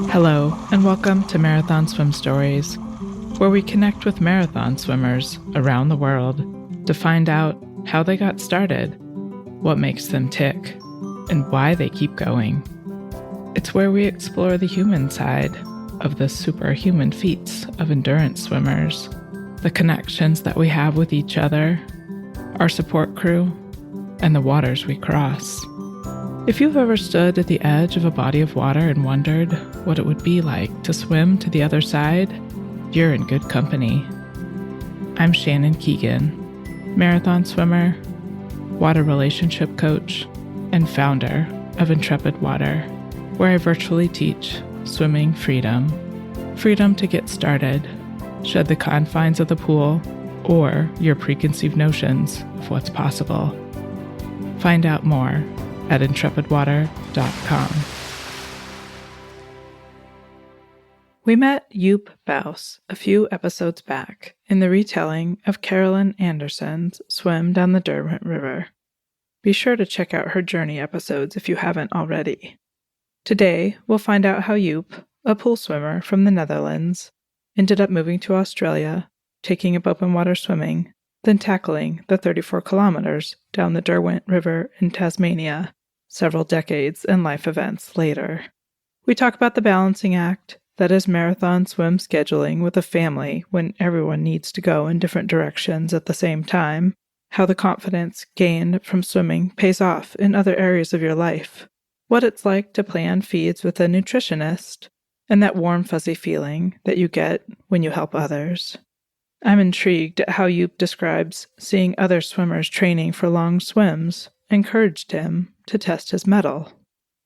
Hello, and welcome to Marathon Swim Stories, where we connect with marathon swimmers around the world to find out how they got started, what makes them tick, and why they keep going. It's where we explore the human side of the superhuman feats of endurance swimmers, the connections that we have with each other, our support crew, and the waters we cross. If you've ever stood at the edge of a body of water and wondered what it would be like to swim to the other side, you're in good company. I'm Shannon Keegan, marathon swimmer, water relationship coach, and founder of Intrepid Water, where I virtually teach swimming freedom. Freedom to get started, shed the confines of the pool, or your preconceived notions of what's possible. Find out more at intrepidwater.com. We met Joep Buijs a few episodes back in the retelling of Carolyn Anderson's swim down the Derwent River. Be sure to check out her journey episodes if you haven't already. Today, we'll find out how Joep, a pool swimmer from the Netherlands, ended up moving to Australia, taking up open water swimming, then tackling the 34 kilometers down the Derwent River in Tasmania, several decades and life events later. We talk about the balancing act that is marathon swim scheduling with a family when everyone needs to go in different directions at the same time, how the confidence gained from swimming pays off in other areas of your life, what it's like to plan feeds with a nutritionist, and that warm fuzzy feeling that you get when you help others. I'm intrigued at how Joep describes seeing other swimmers training for long swims encouraged him to test his mettle.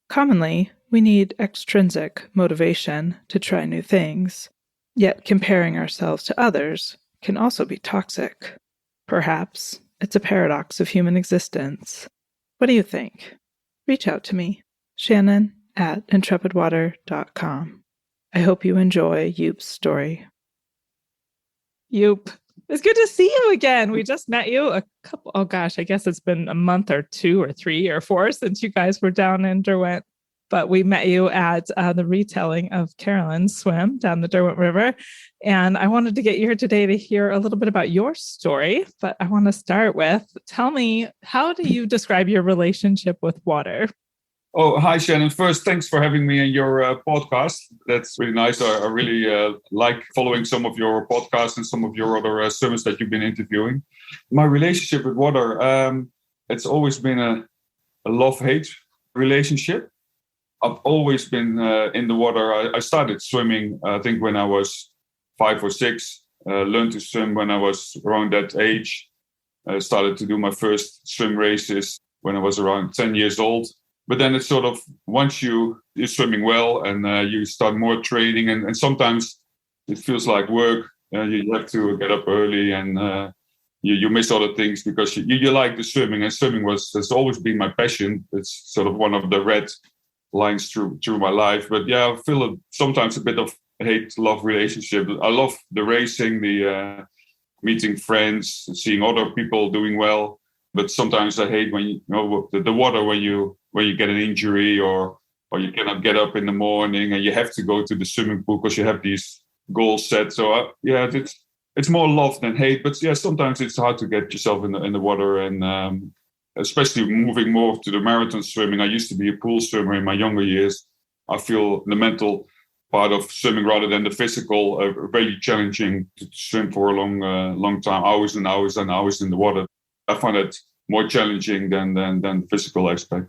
Commonly, we need extrinsic motivation to try new things, yet comparing ourselves to others can also be toxic. Perhaps it's a paradox of human existence. What do you think? Reach out to me, Shannon at intrepidwater.com. I hope you enjoy Joep's story. Joep, it's good to see you again. We just met you I guess it's been a month or 2 or 3 or 4 since you guys were down in Derwent. But we met you at the retelling of Carolyn's swim down the Derwent River. And I wanted to get you here today to hear a little bit about your story. But I want to start with, tell me, how do you describe your relationship with water? Oh, hi, Shannon. First, thanks for having me in your podcast. That's really nice. I really like following some of your podcasts and some of your other swimmers that you've been interviewing. My relationship with water, it's always been a love-hate relationship. I've always been in the water. I started swimming, I think, when I was 5 or 6. Learned to swim when I was around that age. I started to do my first swim races when I was around 10 years old. But then it's sort of, once you're swimming well and you start more training, and sometimes it feels like work. You have to get up early and you miss other things because you like the swimming. And swimming has always been my passion. It's sort of one of the red lines through my life. But yeah, I feel sometimes a bit of hate-love relationship. I love the racing, the meeting friends, seeing other people doing well. But sometimes I hate when the water when you get an injury or you cannot get up in the morning and you have to go to the swimming pool because you have these goals set. So it's more love than hate. But yeah, sometimes it's hard to get yourself in the water, and especially moving more to the marathon swimming. I used to be a pool swimmer in my younger years. I feel the mental part of swimming rather than the physical really challenging to swim for a long time, hours and hours and hours in the water. I find it more challenging than the physical aspect.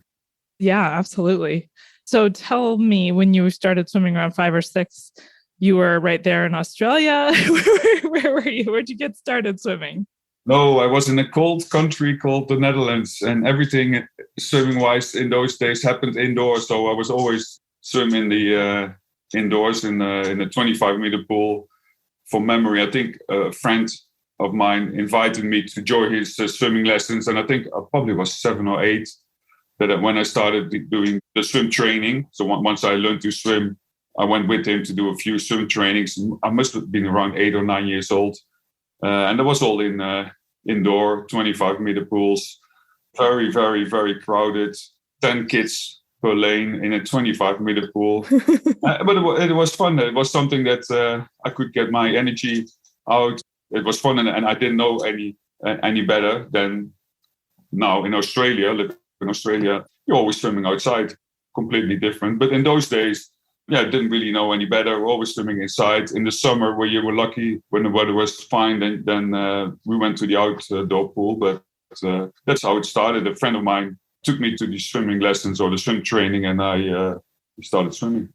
Yeah, absolutely. So tell me, when you started swimming around 5 or 6, you were right there in Australia. Where were you? Where'd you get started swimming? No, I was in a cold country called the Netherlands, and everything swimming-wise in those days happened indoors. So I was always swimming the indoors in a 25-meter pool. From memory, I think a friend of mine invited me to join his swimming lessons, and I think I probably was 7 or 8 that when I started doing the swim training. So once I learned to swim, I went with him to do a few swim trainings. I must have been around 8 or 9 years old. And that was all in indoor 25-meter pools. Very, very, very crowded. 10 kids per lane in a 25-meter pool. But it was fun. It was something that I could get my energy out. It was fun, and I didn't know any better than now in Australia. Living in Australia, you're always swimming outside, completely different. But in those days, I didn't really know any better. We're always swimming inside. In the summer, where you were lucky when the weather was fine, then we went to the outdoor pool. But that's how it started. A friend of mine took me to the swimming lessons or the swim training, and I started swimming.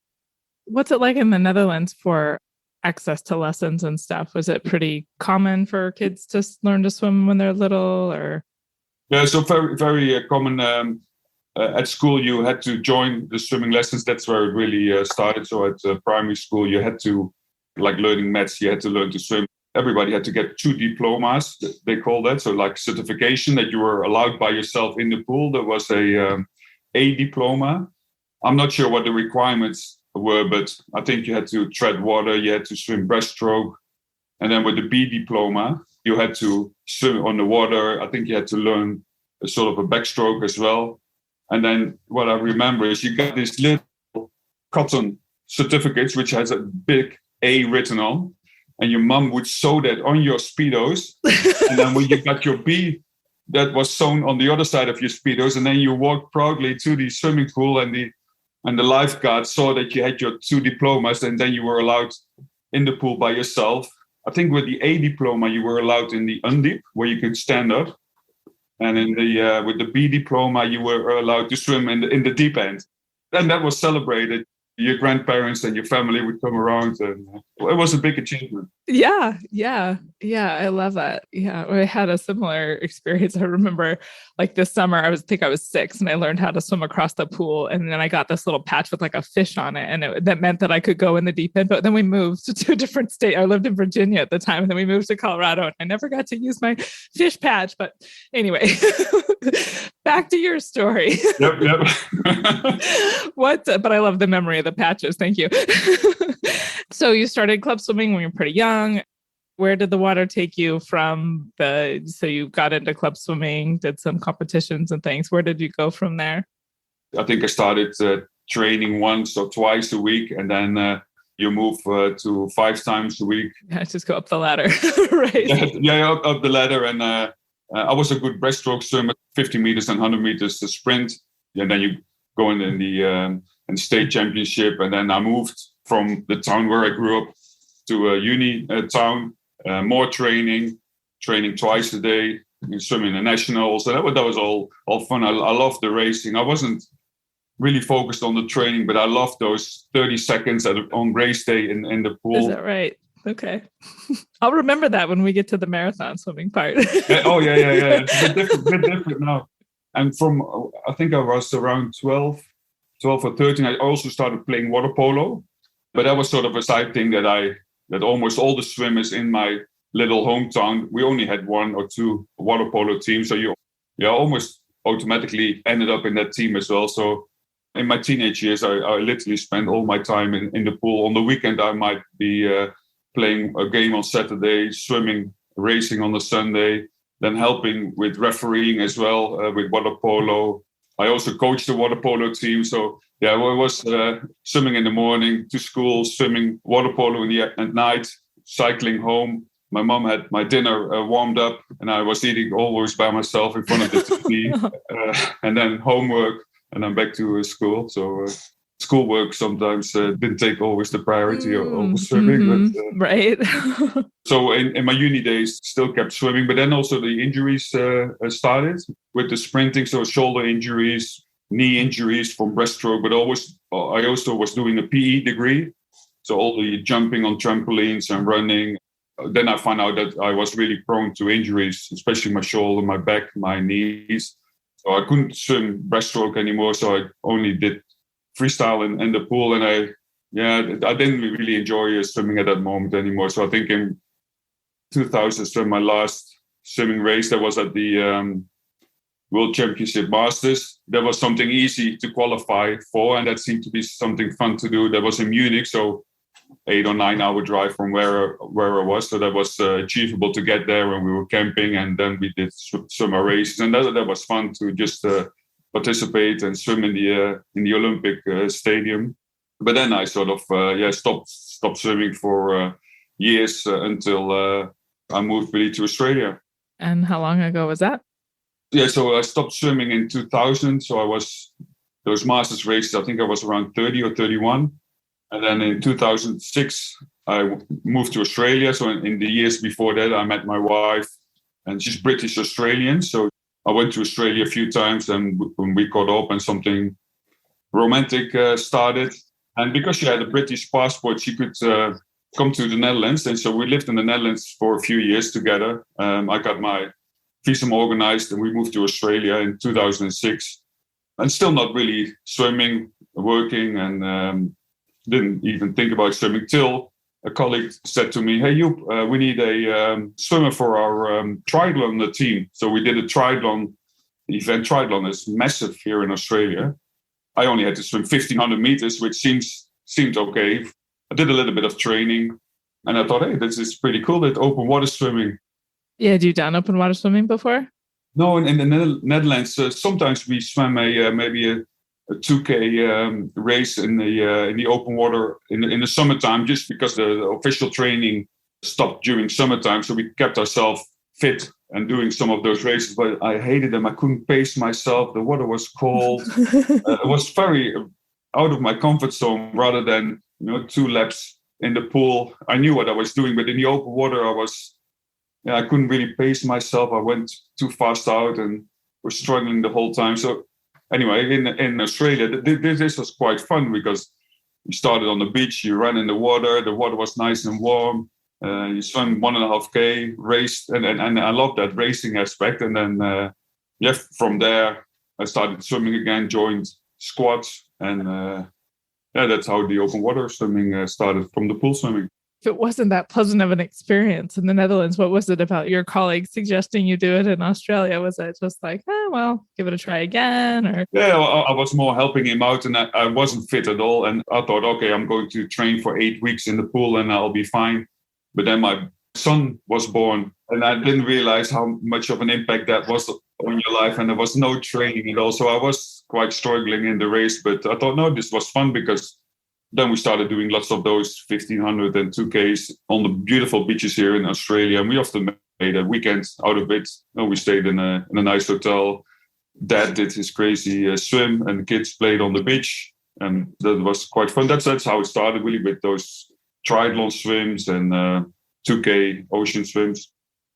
What's it like in the Netherlands for access to lessons and stuff? Was it pretty common for kids to learn to swim when they're little, or? Yeah, so very, very common. At school, you had to join the swimming lessons. That's where it really started. So at primary school, you had to, like learning maths, you had to learn to swim. Everybody had to get 2 diplomas, they call that. So like certification that you were allowed by yourself in the pool. There was a diploma. I'm not sure what the requirements were, but I think you had to tread water, you had to swim breaststroke. And then with the B diploma, you had to swim on the water. I think you had to learn a sort of a backstroke as well. And then what I remember is you got these little cotton certificates, which has a big A written on. And your mum would sew that on your Speedos. And then when you got your B, that was sewn on the other side of your Speedos. And then you walked proudly to the swimming pool, and the lifeguard saw that you had your 2 diplomas, and then you were allowed in the pool by yourself. I think with the A diploma, you were allowed in the undip, where you could stand up. And in the with the B diploma, you were allowed to swim in the deep end. And that was celebrated. Your grandparents and your family would come around, and it was a big achievement. Yeah. I love that. Yeah, I had a similar experience. I remember, like this summer, I was 6, and I learned how to swim across the pool, and then I got this little patch with like a fish on it, and that meant that I could go in the deep end. But then we moved to a different state. I lived in Virginia at the time, and then we moved to Colorado, and I never got to use my fish patch. But anyway, back to your story. Yep. But I love the memory of the patches. Thank you. So you started club swimming when you were pretty young. Where did the water take you from so you got into club swimming, did some competitions and things. Where did you go from there? I think I started training once or twice a week, and then you move to 5 times a week. Yeah, just go up the ladder, right? Yeah, up the ladder. And I was a good breaststroke swimmer, 50 meters and 100 meters to sprint. And then you go in the state championship. And then I moved from the town where I grew up to a uni town. More training twice a day, swimming the nationals. So that was all fun. I loved the racing. I wasn't really focused on the training, but I loved those 30 seconds on race day in the pool. Is that right? Okay. I'll remember that when we get to the marathon swimming part. Oh, yeah. It's a bit different now. And I think I was around 12 or 13, I also started playing water polo. But that was sort of a side thing that almost all the swimmers in my little hometown, we only had 1 or 2 water polo teams. So you almost automatically ended up in that team as well. So in my teenage years, I literally spent all my time in the pool. On the weekend, I might be playing a game on Saturday, swimming, racing on the Sunday, then helping with refereeing as well with water polo. I also coached the water polo team. So I was swimming in the morning to school, swimming water polo at night, cycling home. My mom had my dinner warmed up, and I was eating always by myself in front of the TV. And then homework, and then back to school. So schoolwork sometimes didn't take always the priority over swimming. Mm-hmm. But, right. So in my uni days, still kept swimming, but then also the injuries started with the sprinting. So shoulder injuries, knee injuries from breaststroke, but I also was doing a PE degree. So all the jumping on trampolines and running. Then I found out that I was really prone to injuries, especially my shoulder, my back, my knees. So I couldn't swim breaststroke anymore. So I only did freestyle in the pool. And I didn't really enjoy swimming at that moment anymore. So I think in 2000, I swam my last swimming race. That was at the World Championship Masters. That was something easy to qualify for, and that seemed to be something fun to do. That was in Munich, so 8 or 9 hour drive from where I was. So that was achievable to get there when we were camping, and then we did swimmer races, and that was fun to just participate and swim in the Olympic stadium. But then I sort of stopped swimming for years until I moved really to Australia. And how long ago was that? Yeah, so I stopped swimming in 2000. So I was those Masters races. I think I was around 30 or 31. And then in 2006, I moved to Australia. So in the years before that, I met my wife, and she's British Australian. So I went to Australia a few times, and when we caught up and something romantic started. And because she had a British passport, she could come to the Netherlands. And so we lived in the Netherlands for a few years together. I got my visa organized, and we moved to Australia in 2006. And still not really swimming, working, and didn't even think about swimming till a colleague said to me, "Hey, Joep, we need a swimmer for our triathlon team." So we did a triathlon event. Triathlon is massive here in Australia. I only had to swim 1,500 meters, which seemed okay. I did a little bit of training, and I thought, hey, this is pretty cool, that open water swimming. Yeah, had you done open water swimming before? No, in the Netherlands, sometimes we swam maybe a 2K race in the open water in the summertime, just because the official training stopped during summertime. So we kept ourselves fit and doing some of those races, but I hated them. I couldn't pace myself. The water was cold. It was very out of my comfort zone. Rather than 2 laps in the pool, I knew what I was doing, but in the open water, I couldn't really pace myself. I went too fast out and was struggling the whole time. So anyway, in Australia, this was quite fun because you started on the beach, you ran in the water was nice and warm. You swam 1.5K, raced, and I loved that racing aspect. And then, from there, I started swimming again, joined squats, and that's how the open water swimming started, from the pool swimming. If it wasn't that pleasant of an experience in the Netherlands, what was it about your colleagues suggesting you do it in Australia? Was it just like, well, give it a try again? Or yeah, I was more helping him out, and I wasn't fit at all. And I thought, okay, I'm going to train for 8 weeks in the pool and I'll be fine. But then my son was born, and I didn't realize how much of an impact that was on your life. And there was no training at all. So I was quite struggling in the race, but I thought, no, this was fun, because then we started doing lots of those 1,500 and 2Ks on the beautiful beaches here in Australia. And we often made a weekend out of it. We stayed in a nice hotel. Dad did his crazy swim, and the kids played on the beach. And that was quite fun. That's how it started, really, with those triathlon swims and 2K ocean swims.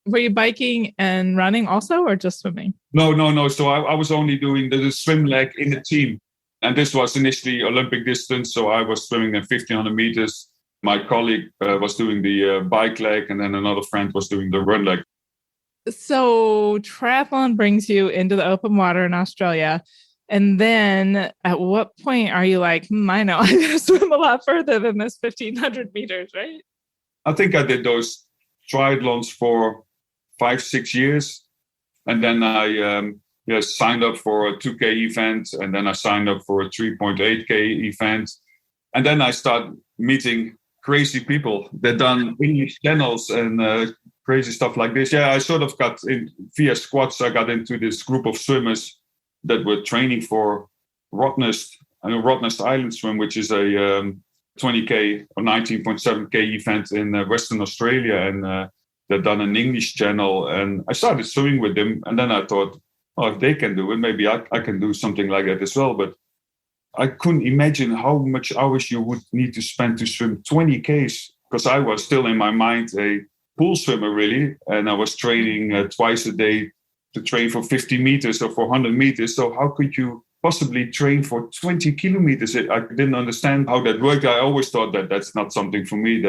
Were you biking and running also, or just swimming? No. So I was only doing the swim leg in the team. And this was initially Olympic distance. So I was swimming in 1,500 meters. My colleague was doing the bike leg, and then another friend was doing the run leg. So triathlon brings you into the open water in Australia. And then at what point are you like, I know I gotta swim a lot further than this 1,500 meters, right? I think I did those triathlons for 5-6 years. And then I signed up for a 2K event. And then I signed up for a 3.8K event. And then I started meeting crazy people that done English channels and crazy stuff like this. Yeah, I sort of got in via squats. I got into this group of swimmers that were training for Rottnest Island Swim, which is a 20K or 19.7K event in Western Australia. And they'd done an English channel. And I started swimming with them. And then I thought, if they can do it, maybe I can do something like that as well. But I couldn't imagine how much hours you would need to spend to swim 20Ks, because I was still in my mind a pool swimmer, really. And I was training twice a day to train for 50 meters or for 100 meters. So how could you possibly train for 20 kilometers? I didn't understand how that worked. I always thought that that's not something for me.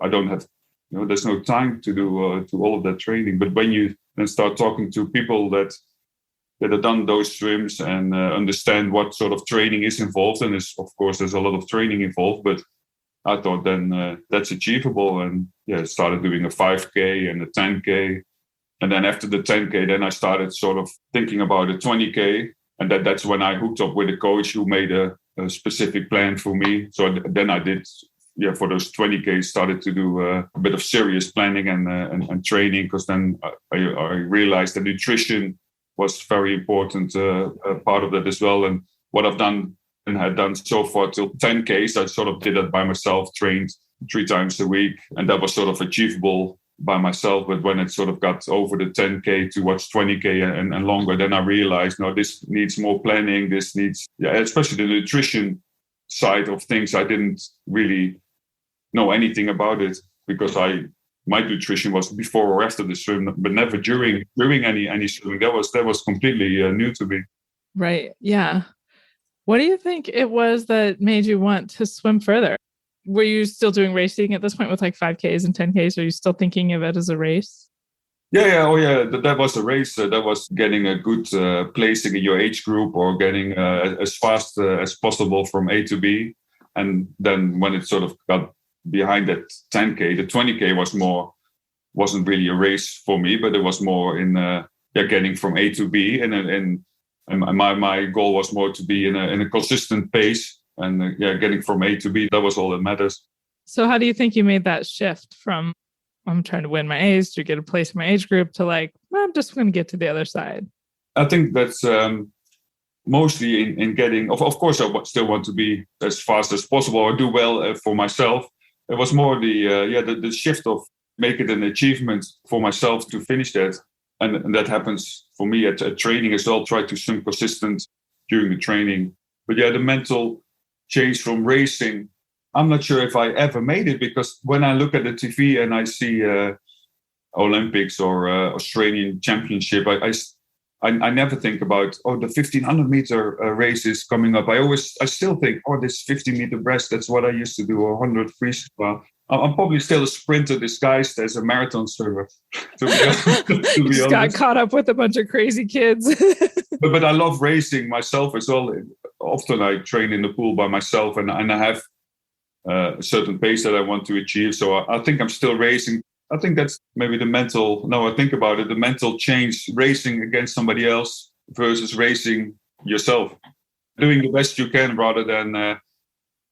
I don't have, there's no time to do all of that training. But when you then start talking to people that have done those swims and understand what sort of training is involved, and of course there's a lot of training involved, but I thought then that's achievable. And started doing a 5K and a 10K. And then after the 10K, then I started sort of thinking about a 20K. And that's when I hooked up with a coach who made a specific plan for me. So then I did, for those 20K, started to do a bit of serious planning and training, because then I realized that nutrition was very important part of that as well. And what I've done and had done so far till 10Ks, I sort of did that by myself, trained 3 times a week. And that was sort of achievable by myself. But when it sort of got over the 10K towards 20K and longer, then I realized, no, this needs more planning. This needs, especially the nutrition side of things. I didn't really know anything about it because my nutrition was before or after the swim, but never during any swimming. That was completely new to me. Right. Yeah. What do you think it was that made you want to swim further? Were you still doing racing at this point with like 5Ks and 10Ks? Are you still thinking of it as a race? Yeah. Oh, yeah. That was a race. That was getting a good placing in your age group or getting as fast as possible from A to B. And then when it sort of got behind that 10K, the 20K wasn't really a race for me, but it was more in getting from A to B. And my goal was more to be in a consistent pace and getting from A to B. That was all that matters. So how do you think you made that shift from I'm trying to win my A's to get a place in my age group to like, I'm just going to get to the other side? I think that's mostly in getting, of course, I still want to be as fast as possible or do well for myself. It was more the shift of make it an achievement for myself to finish that. And that happens for me at training as well. Try to swim consistent during the training. But the mental change from racing, I'm not sure if I ever made it, because when I look at the TV and I see Olympics or Australian Championship, I never think about, the 1500 meter race is coming up. I still think, this 50-meter breast, that's what I used to do, or 100 freestyle. I'm probably still a sprinter disguised as a marathon swimmer. To be honest. Got caught up with a bunch of crazy kids. but I love racing myself as well. Often I train in the pool by myself, and I have a certain pace that I want to achieve. So I think I'm still racing. I think that's maybe the mental change, racing against somebody else versus racing yourself. Doing the best you can rather than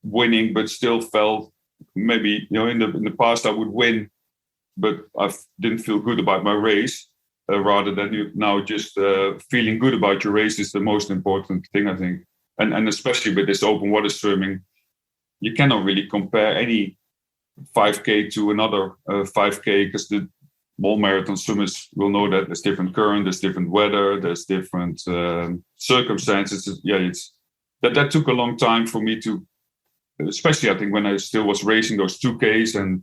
winning, but still felt maybe, in the past I would win, but I didn't feel good about my race. Rather than now just feeling good about your race is the most important thing, I think. And especially with this open water swimming, you cannot really compare any 5K to another 5K, because all marathon swimmers will know that there's different current, there's different weather, there's different circumstances. That took a long time for me to, especially I think when I still was racing those 2Ks and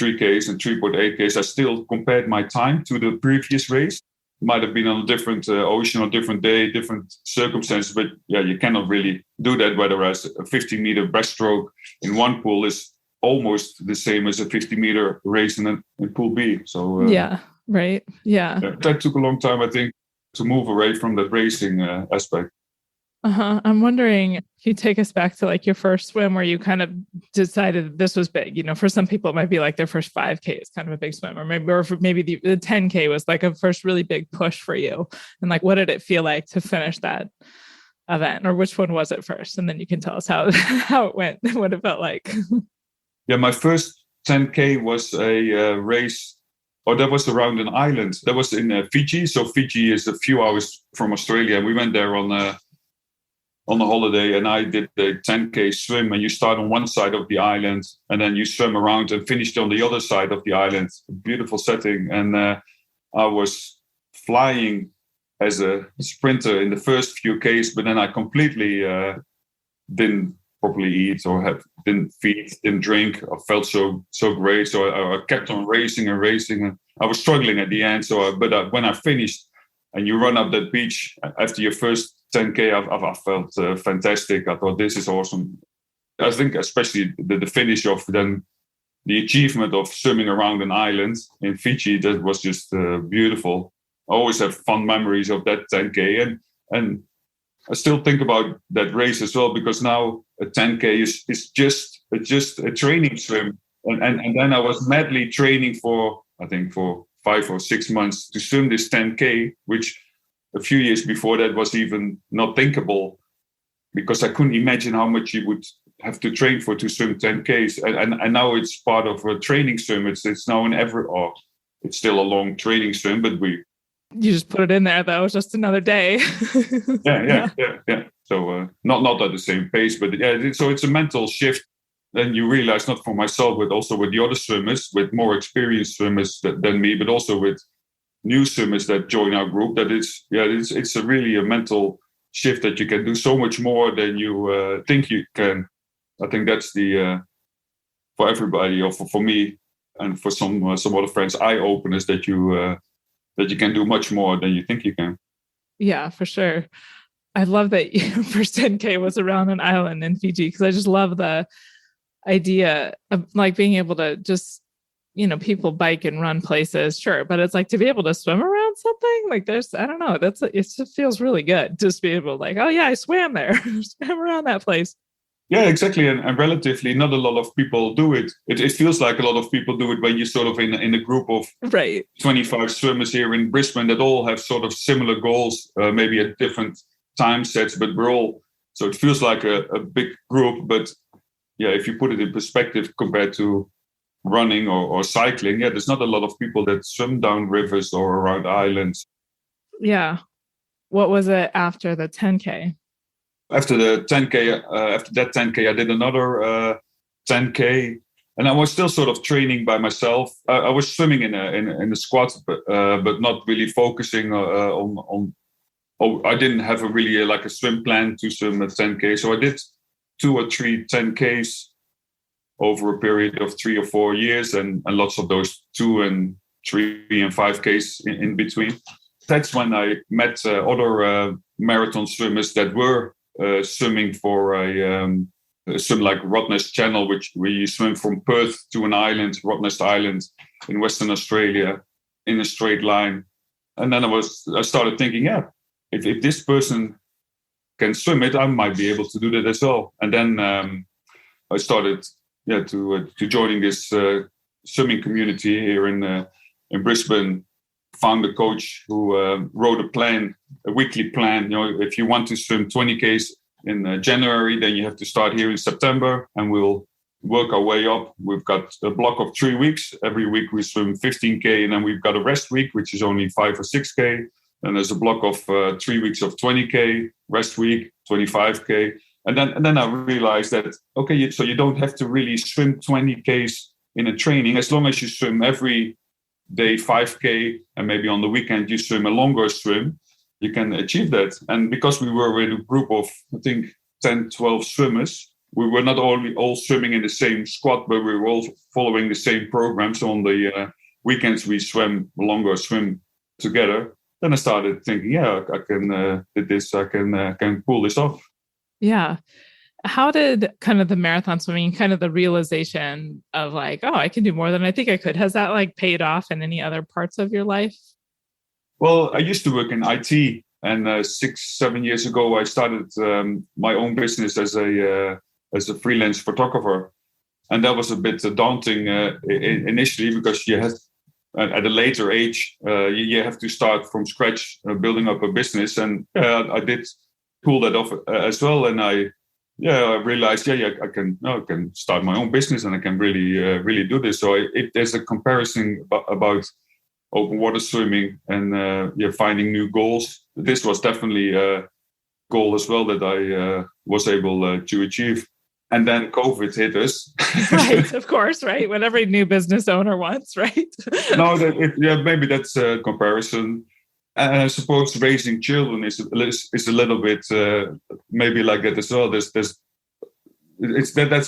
3Ks and 3.8Ks, I still compared my time to the previous race. Might have been on a different ocean or different day, different circumstances, but you cannot really do that. Whereas a 50-meter breaststroke in one pool is almost the same as a 50-meter race in Pool B. So right. Yeah. That took a long time, I think, to move away from that racing aspect. I'm wondering, can you take us back to like your first swim where you kind of decided this was big? For some people, it might be like their first 5K is kind of a big swim, or maybe the 10K was like a first really big push for you. And like, what did it feel like to finish that event, or which one was it first? And then you can tell us how it went, what it felt like. Yeah, my first 10K was a race. That was around an island. That was in Fiji. So Fiji is a few hours from Australia. And we went there on a holiday, and I did the 10K swim, and you start on one side of the island and then you swim around and finished on the other side of the island. Beautiful setting. And I was flying as a sprinter in the first few Ks, but then I completely didn't properly eat or didn't feed, didn't drink. I felt so great. So I kept on racing and I was struggling at the end. But when I finished and you run up that beach after your first 10K, I felt fantastic. I thought, this is awesome. I think especially the finish of then the achievement of swimming around an island in Fiji, that was just beautiful. I always have fun memories of that 10K. And I still think about that race as well, because now a 10K is just a training swim. And then I was madly training for 5 or 6 months to swim this 10K, which a few years before that was even not thinkable, because I couldn't imagine how much you would have to train to swim 10Ks. And now it's part of a training swim. It's now it's still a long training swim, but we You just put it in there, though. It's just another day. Yeah. So not at the same pace, but so it's a mental shift. Then you realize, not for myself, but also with the other swimmers, with more experienced swimmers than me, but also with new swimmers that join our group, that it's a really a mental shift, that you can do so much more than you think you can. I think that's the for everybody, or for me and for some other friends, eye openers, that you can do much more than you think you can. Yeah, for sure. I love that your first 10K was around an island in Fiji, because I just love the idea of like being able to just, people bike and run places, sure, but it's like to be able to swim around something like I don't know, it just feels really good just be able to, like, oh yeah, I swam there, swam around that place. Yeah, exactly. And relatively, not a lot of people do it. It feels like a lot of people do it when you're sort of in a group of right 25 swimmers here in Brisbane that all have sort of similar goals, maybe at different time sets, but we're all, so it feels like a big group. But yeah, if you put it in perspective compared to running or cycling, there's not a lot of people that swim down rivers or around islands. Yeah. What was it after the 10K? After the 10K, after that 10K, I did another 10K, and I was still sort of training by myself. I was swimming in a squad, but not really focusing on. I didn't have a swim plan to swim a 10K, so I did 2 or 3 10Ks over a period of 3 or 4 years, and lots of those 2 and 3 and 5Ks in between. That's when I met other marathon swimmers that were swimming for a swim like Rottnest Channel, where you swim from Perth to an island, Rottnest Island in Western Australia, in a straight line. And then I started thinking, if this person can swim it, I might be able to do that as well. And then I started to joining this swimming community here in Brisbane. Found a coach who wrote a weekly plan. If you want to swim 20Ks in January, then you have to start here in September, and we'll work our way up. We've got a block of 3 weeks. Every week we swim 15K, and then we've got a rest week, which is only 5 or 6K. And there's a block of 3 weeks of 20K, rest week, 25K. And then I realized that, okay, so you don't have to really swim 20Ks in a training. As long as you swim every day 5K, and maybe on the weekend you swim a longer swim, you can achieve that. And because we were with a group of, I think, 10, 12 swimmers, we were not only all swimming in the same squad, but we were all following the same program. So on the weekends we swim a longer swim together. Then I started thinking, I can do this, I can pull this off. Yeah. How did kind of the marathon swimming, kind of the realization of like, oh, I can do more than I think I could, has that like paid off in any other parts of your life? Well, I used to work in IT, and 6-7 years ago, I started my own business as a freelance photographer. And that was a bit daunting initially, because you had, at a later age, you have to start from scratch, building up a business. And I did pull that off as well. And I realized, I can start my own business, and I can really do this. So if there's a comparison about open water swimming and finding new goals, this was definitely a goal as well that I was able to achieve. And then COVID hit us. Right, of course, right? What every new business owner wants, right? No, maybe that's a comparison. And I suppose raising children is a little bit maybe like that as well. That's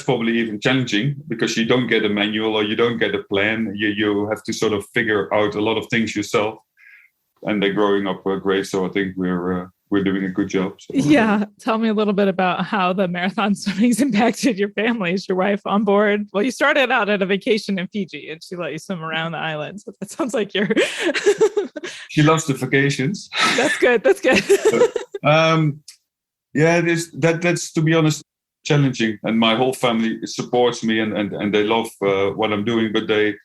probably even challenging, because you don't get a manual or you don't get a plan. You have to sort of figure out a lot of things yourself, and they're growing up great. So I think we're doing a good job. So. Yeah. Tell me a little bit about how the marathon swimming's impacted your family. Is your wife on board? Well, you started out at a vacation in Fiji, and she let you swim around the island. So that sounds like you're... She loves the vacations. That's good. That's good. That's, to be honest, challenging. And my whole family supports me, and they love what I'm doing, but they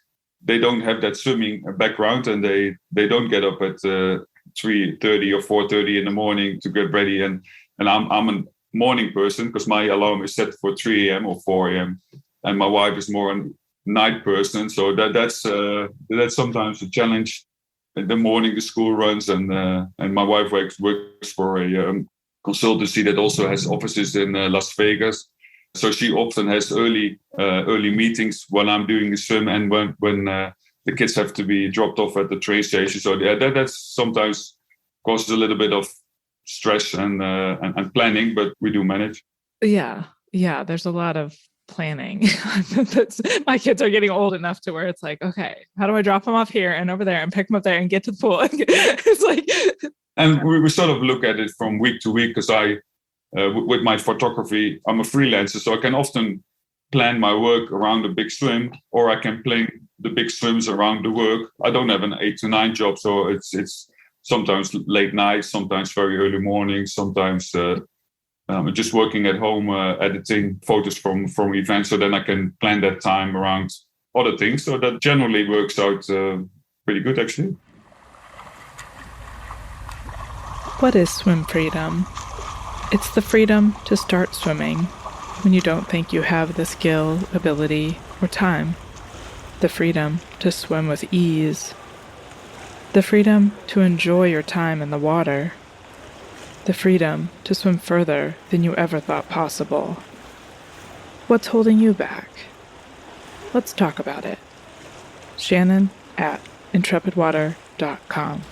don't have that swimming background, and they don't get up at 3:30 or 4:30 in the morning to get ready. And I'm a morning person, because my alarm is set for 3 a.m. or 4 a.m. And my wife is more a night person. So that's sometimes a challenge. in the morning the school runs, and my wife works for a consultancy that also has offices in Las Vegas. So she often has early meetings when I'm doing the swim and when the kids have to be dropped off at the train station. So that's sometimes causes a little bit of stress and planning, but we do manage. Yeah. There's a lot of planning. My kids are getting old enough to where it's like, okay, how do I drop them off here and over there and pick them up there and get to the pool? It's like, and we sort of look at it from week to week, because with my photography, I'm a freelancer, so I can often plan my work around a big swim, or I can plan the big swims around the work. I don't have an 8 to 9 job, so it's sometimes late nights, sometimes very early mornings, sometimes just working at home, editing photos from events, so then I can plan that time around other things. So that generally works out pretty good, actually. What is swim freedom? It's the freedom to start swimming when you don't think you have the skill, ability, or time. The freedom to swim with ease. The freedom to enjoy your time in the water. The freedom to swim further than you ever thought possible. What's holding you back? Let's talk about it. Shannon at intrepidwater.com.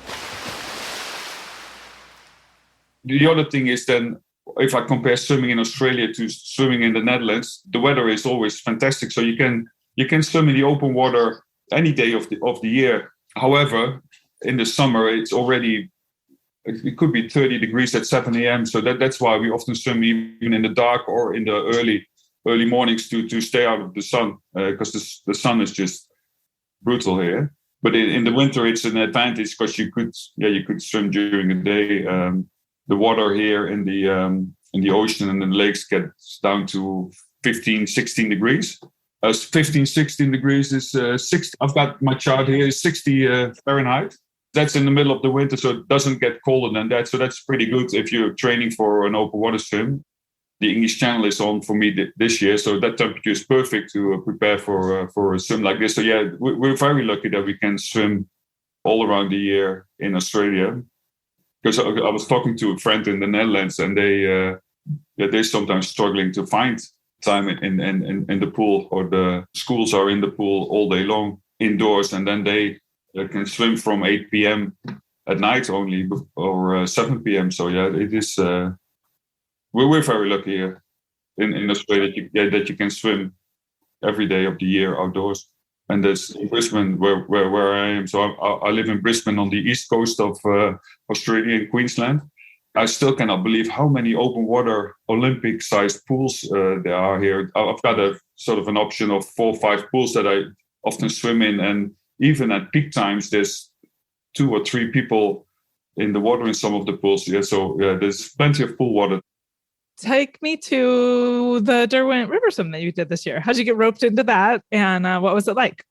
The other thing is then, if I compare swimming in Australia to swimming in the Netherlands, the weather is always fantastic. So you can swim in the open water any day of the year. However, in the summer, it could be 30 degrees at 7 a.m. So that's why we often swim even in the dark or in the early mornings to stay out of the sun, because the sun is just brutal here. But in the winter, it's an advantage because you could swim during the day. The water here in the ocean and in the lakes gets down to 15, 16 degrees. 15, 16 degrees is 60. I've got my chart here is 60 Fahrenheit. That's in the middle of the winter, so it doesn't get colder than that. So that's pretty good if you're training for an open water swim. The English Channel is on for me this year, so that temperature is perfect to prepare for a swim like this. So yeah, we're very lucky that we can swim all around the year in Australia. Because I was talking to a friend in the Netherlands, and they're sometimes struggling to find time in the pool, or the schools are in the pool all day long indoors, and then they can swim from 8 p.m. at night only, or 7 p.m. So yeah, it is. We're very lucky here in Australia that you can swim every day of the year outdoors. And there's in Brisbane, where I am. So I live in Brisbane on the east coast of Australia, in Queensland. I still cannot believe how many open water Olympic-sized pools there are here. I've got a sort of an option of 4 or 5 pools that I often swim in, and even at peak times, there's 2 or 3 people in the water in some of the pools. Yeah, so there's plenty of pool water. Take me to the Derwent River swim that you did this year. How'd you get roped into that, and what was it like?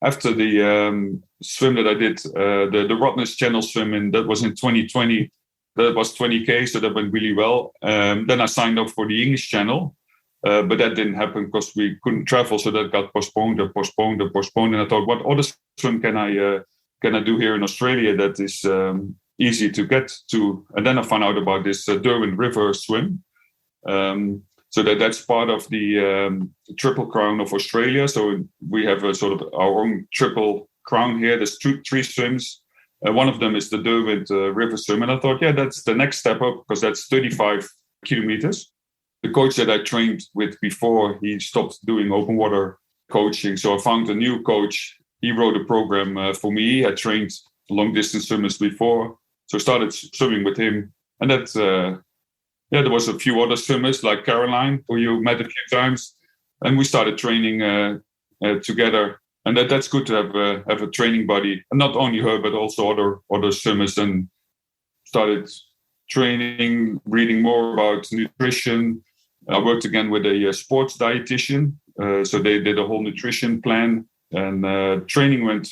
After the swim that I did, the Rottnest Channel swim, that was in 2020. That was 20K, so that went really well. Then I signed up for the English Channel, but that didn't happen because we couldn't travel, so that got postponed. And I thought, what other swim can I do here in Australia that is easy to get to? And then I found out about this Derwent River swim. So that's part of the Triple Crown of Australia. So we have a sort of our own Triple Crown here. There's 3 swims. One of them is the Derwent River swim. And I thought, that's the next step up, because that's 35 kilometers. The coach that I trained with before, he stopped doing open water coaching. So I found a new coach. He wrote a program for me. He had trained long distance swimmers before. So I started swimming with him. And that's... there was a few other swimmers like Caroline, who you met a few times, and we started training together. And that's good to have a training buddy, and not only her but also other swimmers. And started training, reading more about nutrition. I worked again with a sports dietitian, so they did a whole nutrition plan, and training went.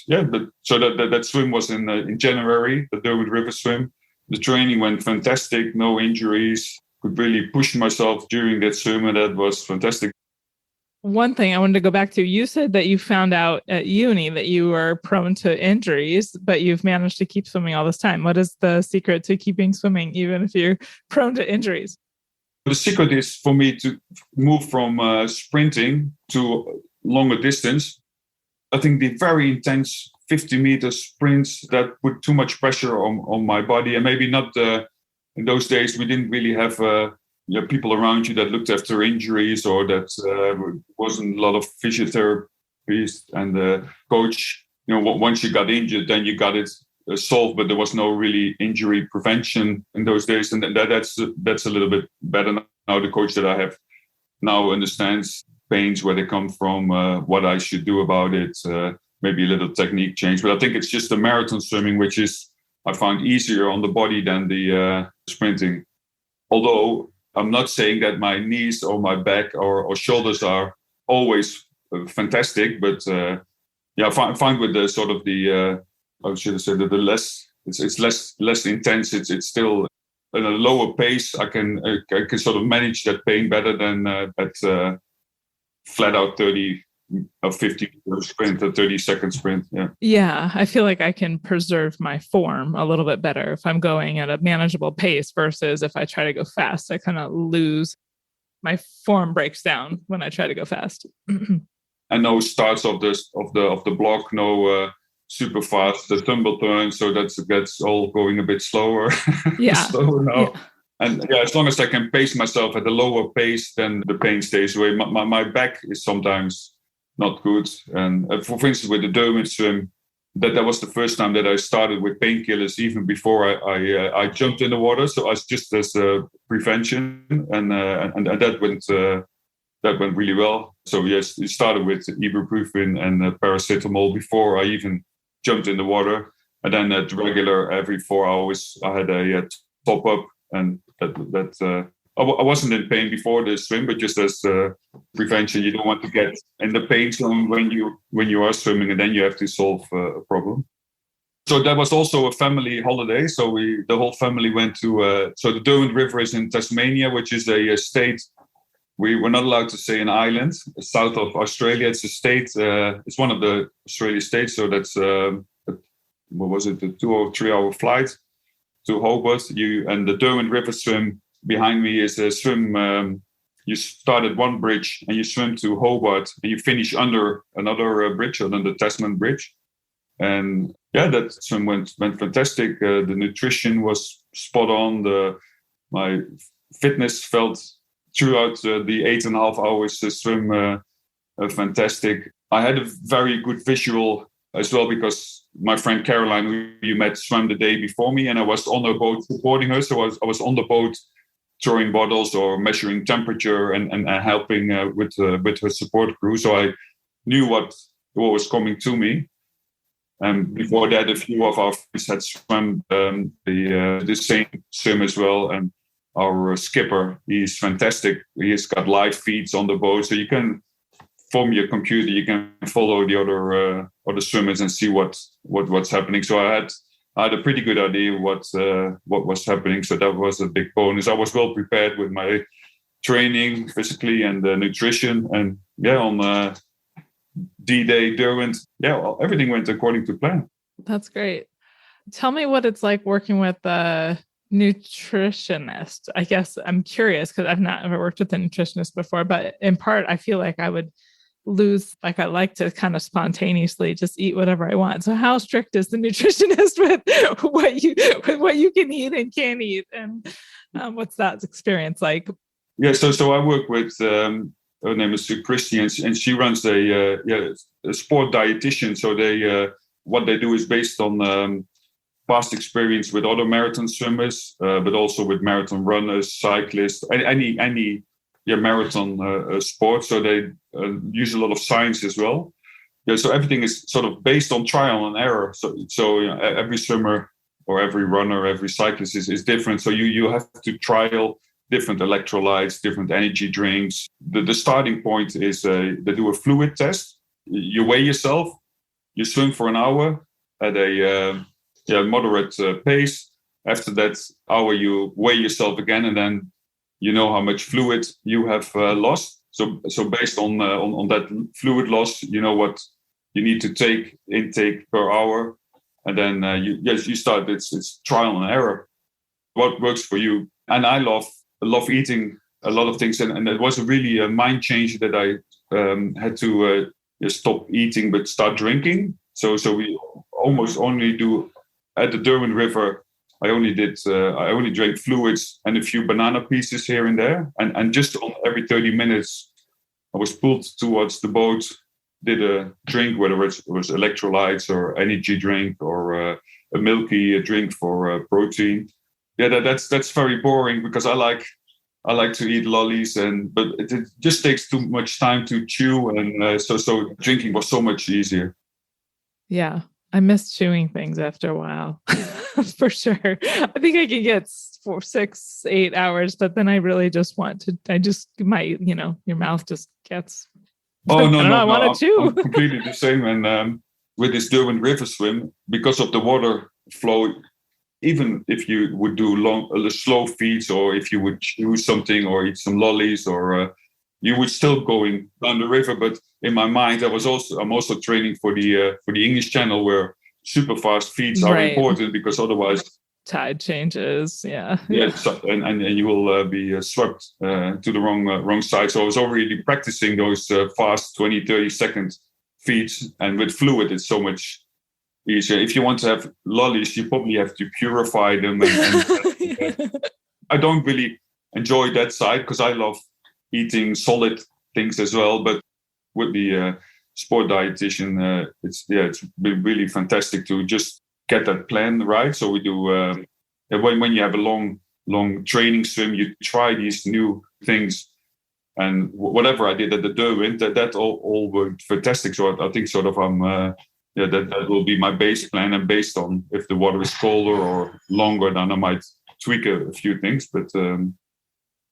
So that swim was in January, the Derwent River swim. The training went fantastic, no injuries. Could really push myself during that swim, and that was fantastic. One thing I wanted to go back to, you said that you found out at uni that you were prone to injuries, but you've managed to keep swimming all this time. What is the secret to keeping swimming, even if you're prone to injuries? The secret is for me to move from sprinting to longer distance. I think the very intense 50-meter sprints that put too much pressure on my body, and maybe not in those days we didn't really have people around you that looked after injuries, or that wasn't a lot of physiotherapists and coach. Once you got injured, then you got it solved, but there was no really injury prevention in those days, and that's a little bit better now. The coach that I have now understands pains, where they come from, what I should do about it, maybe a little technique change. But I think it's just the marathon swimming, which is I find easier on the body than the sprinting. Although I'm not saying that my knees or my back or shoulders are always fantastic, but I find with the sort of the I should have said that the less it's less intense. It's still at a lower pace. I can sort of manage that pain better than at flat out 30 or 50 sprint, a 30-second sprint. Yeah, I feel like I can preserve my form a little bit better if I'm going at a manageable pace versus if I try to go fast. I kind of lose, my form breaks down when I try to go fast. And no starts of the block, no super fast the tumble turn, so that's all going a bit slower. Slower now. Yeah. And as long as I can pace myself at a lower pace, then the pain stays away. My back is sometimes not good. And for instance, with the Derwent swim, that was the first time that I started with painkillers, even before I jumped in the water. So I was just as a prevention, and that went really well. So yes, it started with ibuprofen and paracetamol before I even jumped in the water, and then at regular every 4 hours I had a top up. And that I wasn't in pain before the swim, but just as prevention. You don't want to get in the pain zone when you are swimming, and then you have to solve a problem. So that was also a family holiday. So the whole family went to. So the Derwent River is in Tasmania, which is a state. We were not allowed to say an island south of Australia. It's a state. It's one of the Australia states. So that's what was it? A 2 or 3 hour flight to Hobart. And the Derwent River swim behind me is a swim. You start at one bridge and you swim to Hobart, and you finish under another bridge, under the Tasman Bridge. And that swim went fantastic. The nutrition was spot on. My fitness felt throughout the 8.5 hours swim fantastic. I had a very good visual as well, because my friend Caroline, who you met, swam the day before me, and I was on a boat supporting her. So I was on the boat throwing bottles or measuring temperature and helping with her support crew. So I knew what was coming to me. And before that, a few of our friends had swum the same swim as well. And our skipper, he's fantastic. He's got live feeds on the boat, so you can, from your computer, you can follow the other swimmers and see what's happening. So I had a pretty good idea what was happening. So that was a big bonus. I was well prepared with my training physically and nutrition, and on D-Day Derwent, everything went according to plan. That's great. Tell me what it's like working with a nutritionist. I guess I'm curious because I've not ever worked with a nutritionist before, but in part, I feel like I would lose, like I like to kind of spontaneously just eat whatever I want. So how strict is the nutritionist with what you can eat and can't eat? And what's that experience like? Yeah, so I work with her name is Christy, and she runs a sport dietitian. So they what they do is based on past experience with other marathon swimmers, but also with marathon runners, cyclists, any marathon sport. So they use a lot of science as well. Yeah, so everything is sort of based on trial and error. So every swimmer or every runner, every cyclist is different. So you have to trial different electrolytes, different energy drinks. The starting point is they do a fluid test. You weigh yourself, you swim for an hour at a moderate pace. After that hour, you weigh yourself again, and then you know how much fluid you have lost. So based on that fluid loss, you know what you need to take intake per hour, and then you start. It's trial and error. What works for you? And I love eating a lot of things, and it was really a mind change that I had to stop eating but start drinking. So we almost only do at the Derwent River. I only drank fluids and a few banana pieces here and there, and just on every 30 minutes, I was pulled towards the boat, did a drink, whether it was electrolytes or energy drink or a milky drink for protein. Yeah, that's very boring because I like to eat lollies, but it just takes too much time to chew, and so drinking was so much easier. Yeah, I miss chewing things after a while, for sure. I think I can get 4, 6, 8 hours, but then I really just want to. Your mouth just gets. Oh no, I want to chew. I'm completely the same, and with this Derwent River swim, because of the water flow. Even if you would do slow feeds, or if you would chew something or eat some lollies, or you would still going down the river. But in my mind, I'm also training for the English Channel, where super fast feeds are important, because otherwise tide changes. Yeah. And you will be swept to the wrong side. So I was already practicing those fast 20-30 second feeds, and with fluid, it's so much easier. If you want to have lollies, you probably have to purify them. I don't really enjoy that side because I love eating solid things as well. But with the sport dietitian, it's been really fantastic to just get that plan right. So we do when you have a long training swim, you try these new things. And whatever I did at the Derwent, that all worked fantastic. So I think sort of that will be my base plan, and based on if the water is colder or longer, then I might tweak a few things. But and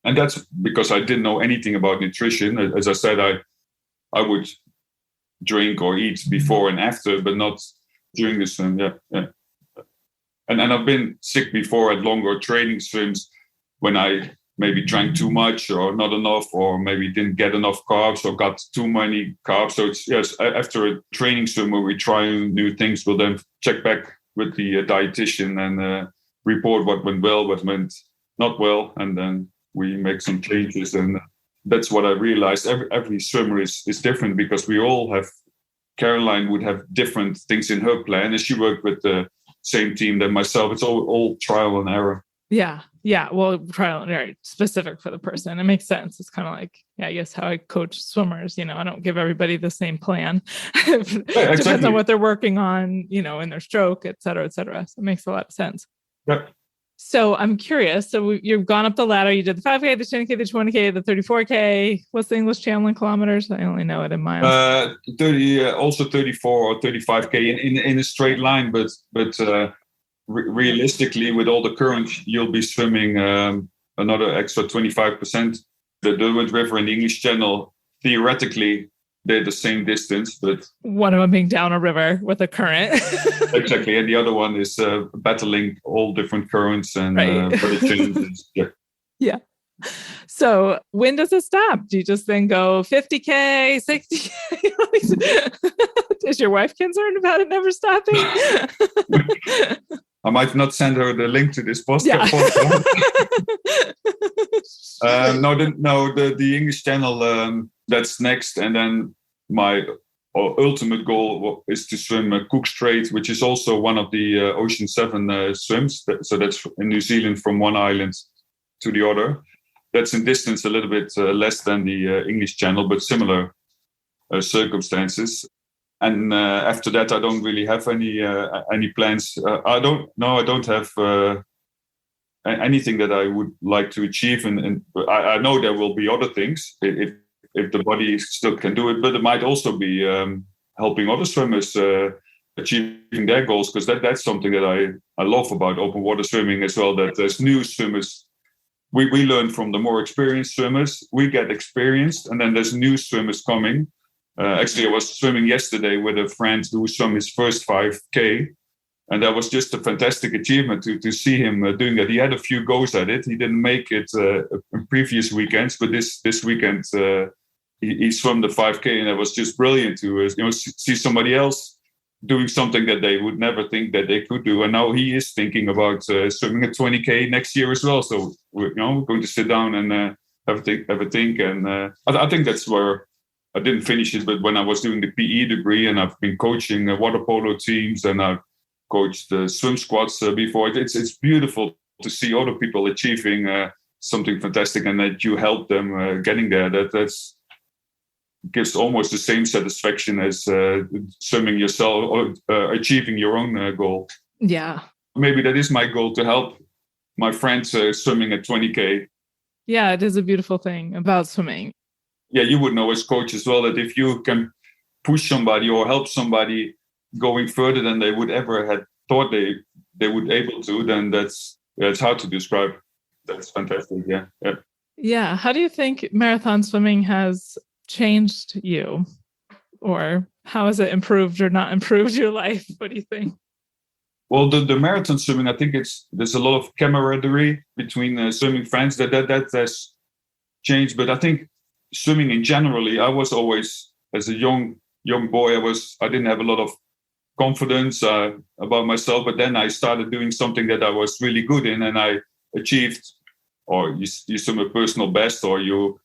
that's because I didn't know anything about nutrition. As I said, I would drink or eat before and after, but not during the swim. Yeah. And I've been sick before at longer training swims when I maybe drank too much or not enough, or maybe didn't get enough carbs or got too many carbs. So it's after a training swim where we try new things, we'll then check back with the dietitian and report what went well, what went not well, and then we make some changes. And that's what I realized. Every swimmer is different, because we all have. Caroline would have different things in her plan, and she worked with the same team than myself. It's all trial and error. Yeah. Well, trial and error, specific for the person. It makes sense. It's kind of like, I guess how I coach swimmers. I don't give everybody the same plan. Exactly. Depends on what they're working on, in their stroke, et cetera, et cetera. So it makes a lot of sense. Yeah. So I'm curious. So you've gone up the ladder. You did the 5K, the 10K, the 20K, the 34K. What's the English Channel in kilometers? I only know it in miles. 34 or 35K in a straight line, but realistically, with all the current, you'll be swimming another extra 25%. The Derwent River and the English Channel, theoretically, they're the same distance, but one of them being down a river with a current. Exactly, and the other one is battling all different currents and changes. Yeah. So when does it stop? Do you just then go 50K, 60K? Is your wife concerned about it never stopping? I might not send her the link to this podcast. The English Channel, that's next. And then my ultimate goal is to swim Cook Strait, which is also one of the Ocean 7 swims. So that's in New Zealand, from one island to the other. That's in distance a little bit less than the English Channel, but similar circumstances. And after that, I don't really have any plans. I don't have anything that I would like to achieve. And I know there will be other things if the body still can do it, but it might also be helping other swimmers achieving their goals, because that's something that I love about open water swimming as well, that there's new swimmers. We learn from the more experienced swimmers. We get experienced, and then there's new swimmers coming. Actually, I was swimming yesterday with a friend who swam his first 5K, and that was just a fantastic achievement to see him doing that. He had a few goes at it. He didn't make it in previous weekends, but this weekend he swam the 5K, and it was just brilliant to see somebody else doing something that they would never think that they could do. And now he is thinking about swimming a 20K next year as well. So we're going to sit down and have a think. And I think that's where I didn't finish it, but when I was doing the PE degree, and I've been coaching water polo teams, and I've coached swim squads before. It's beautiful to see other people achieving something fantastic, and that you help them getting there. That's gives almost the same satisfaction as swimming yourself or achieving your own goal. Yeah. Maybe that is my goal, to help my friends swimming at 20K. Yeah, it is a beautiful thing about swimming. Yeah, you would know as coach as well that if you can push somebody or help somebody going further than they would ever had thought they would able to, then it's hard to describe. That's fantastic. Yeah. Yeah. How do you think marathon swimming has changed you, or how has it improved or not improved your life? What do you think? Well, the marathon swimming, I think there's a lot of camaraderie between swimming friends that has changed. But I think swimming in generally, I was always, as a young boy, I didn't have a lot of confidence about myself. But then I started doing something that I was really good in, and I achieved, or you swim a personal best, or you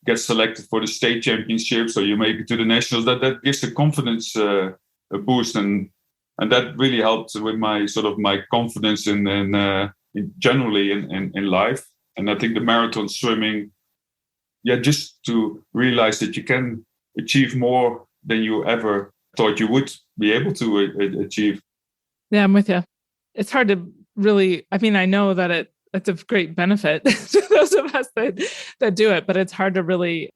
get selected for the state championships, or you make it to the nationals. That gives the confidence a boost, and that really helped with my confidence in generally in life. And I think the marathon swimming, just to realize that you can achieve more than you ever thought you would be able to achieve. Yeah, I'm with you. It's hard to really, I mean, I know that it's a great benefit to those of us that do it, but it's hard to really,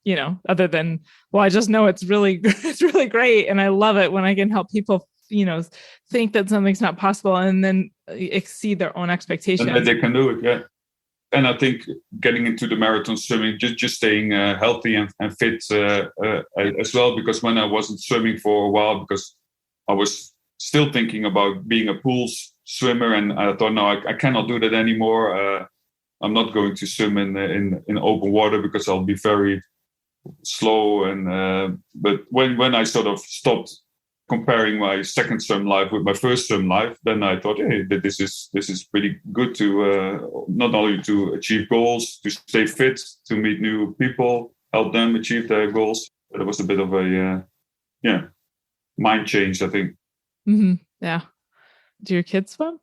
other than, well, I just know it's really great. And I love it when I can help people, think that something's not possible and then exceed their own expectations. And that they can do it. Yeah. And I think getting into the marathon swimming, just staying healthy and fit as well, because when I wasn't swimming for a while, because I was still thinking about being a pool swimmer, and I thought, no, I cannot do that anymore. I'm not going to swim in open water because I'll be very slow. And but when I sort of stopped comparing my second swim life with my first swim life, then I thought, hey, this is pretty good to not only to achieve goals, to stay fit, to meet new people, help them achieve their goals. But it was a bit of a mind change, I think. Mm-hmm. Yeah. Do your kids swim?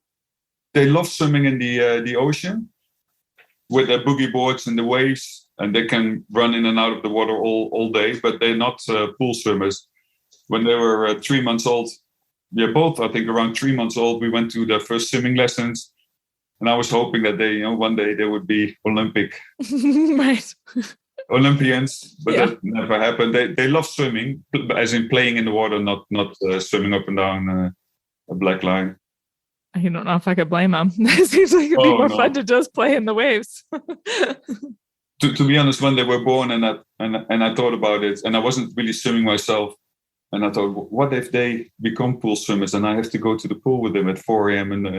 They love swimming in the ocean with their boogie boards and the waves, and they can run in and out of the water all day, but they're not pool swimmers. When they were 3 months old, both, I think around 3 months old, we went to their first swimming lessons. And I was hoping that they, one day they would be Olympic. Right. Olympians, but that never happened. They love swimming, as in playing in the water, not swimming up and down a black line. I don't know if I could blame them. It seems like it'd be more fun to just play in the waves. To be honest, when they were born, and I thought about it, and I wasn't really swimming myself, and I thought, what if they become pool swimmers, and I have to go to the pool with them at 4 a.m. in the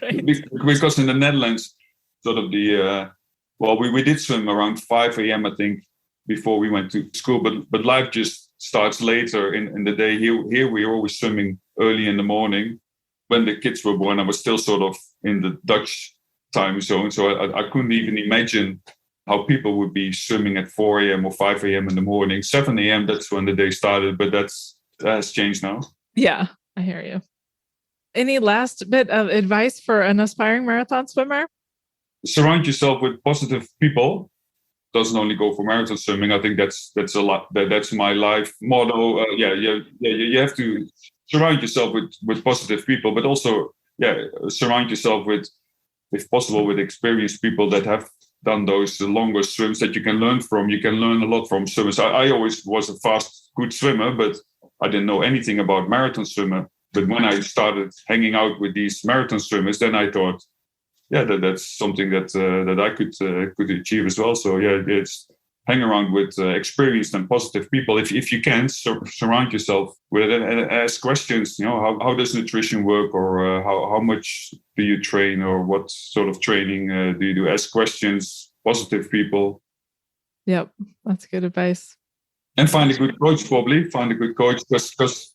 right. Because in the Netherlands, sort of we did swim around 5 a.m. I think before we went to school, but life just starts later in the day. Here we are always swimming early in the morning. When the kids were born, I was still sort of in the Dutch time zone, so I couldn't even imagine how people would be swimming at 4 a.m. or 5 a.m. in the morning. 7 a.m., that's when the day started, but that has changed now. Yeah, I hear you. Any last bit of advice for an aspiring marathon swimmer? Surround yourself with positive people. Doesn't only go for marathon swimming. I think that's a lot. That's my life motto. You have to surround yourself with positive people, but also surround yourself with, if possible, with experienced people that have done those longer swims that you can learn from. You can learn a lot from swimmers. I always was a fast, good swimmer, but I didn't know anything about marathon swimmer. But when I started hanging out with these marathon swimmers, then I thought, that's something that I could achieve as well. So it's hang around with experienced and positive people if you can. Surround yourself with it and ask questions. How does nutrition work, or how much do you train, or what sort of training do you do? Ask questions. Positive people. Yep. That's good advice. And find a good coach, probably. Find a good coach, because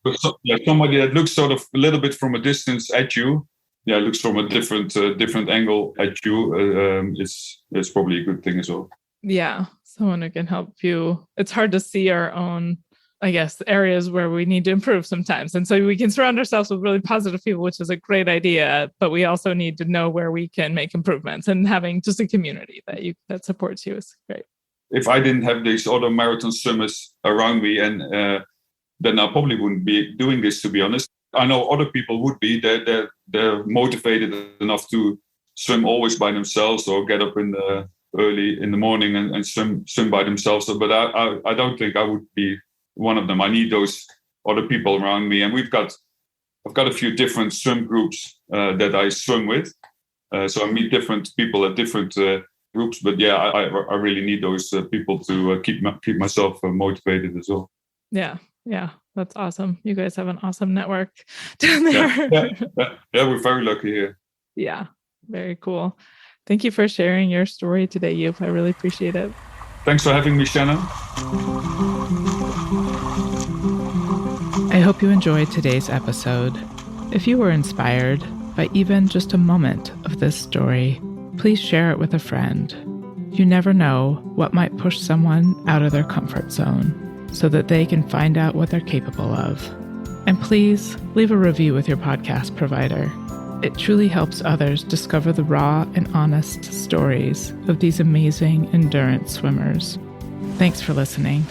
somebody that looks sort of a little bit from a distance at you, looks from a different angle at you, is probably a good thing as well. Yeah, someone who can help you. It's hard to see our own, I guess, areas where we need to improve sometimes. And so we can surround ourselves with really positive people, which is a great idea, but we also need to know where we can make improvements, and having just a community that supports you is great. If I didn't have these other marathon swimmers around me, and then I probably wouldn't be doing this, to be honest. I know other people would be. They're motivated enough to swim always by themselves, or get up early in the morning and swim by themselves. But I don't think I would be one of them. I need those other people around me, and I've got a few different swim groups that I swim with. So I meet different people at different groups, but I really need those people to keep myself motivated as well. Yeah, that's awesome. You guys have an awesome network down there. Yeah, we're very lucky here. Yeah, very cool. Thank you for sharing your story today, Joep. I really appreciate it. Thanks for having me, Shannon. I hope you enjoyed today's episode. If you were inspired by even just a moment of this story, please share it with a friend. You never know what might push someone out of their comfort zone so that they can find out what they're capable of. And please leave a review with your podcast provider. It truly helps others discover the raw and honest stories of these amazing endurance swimmers. Thanks for listening.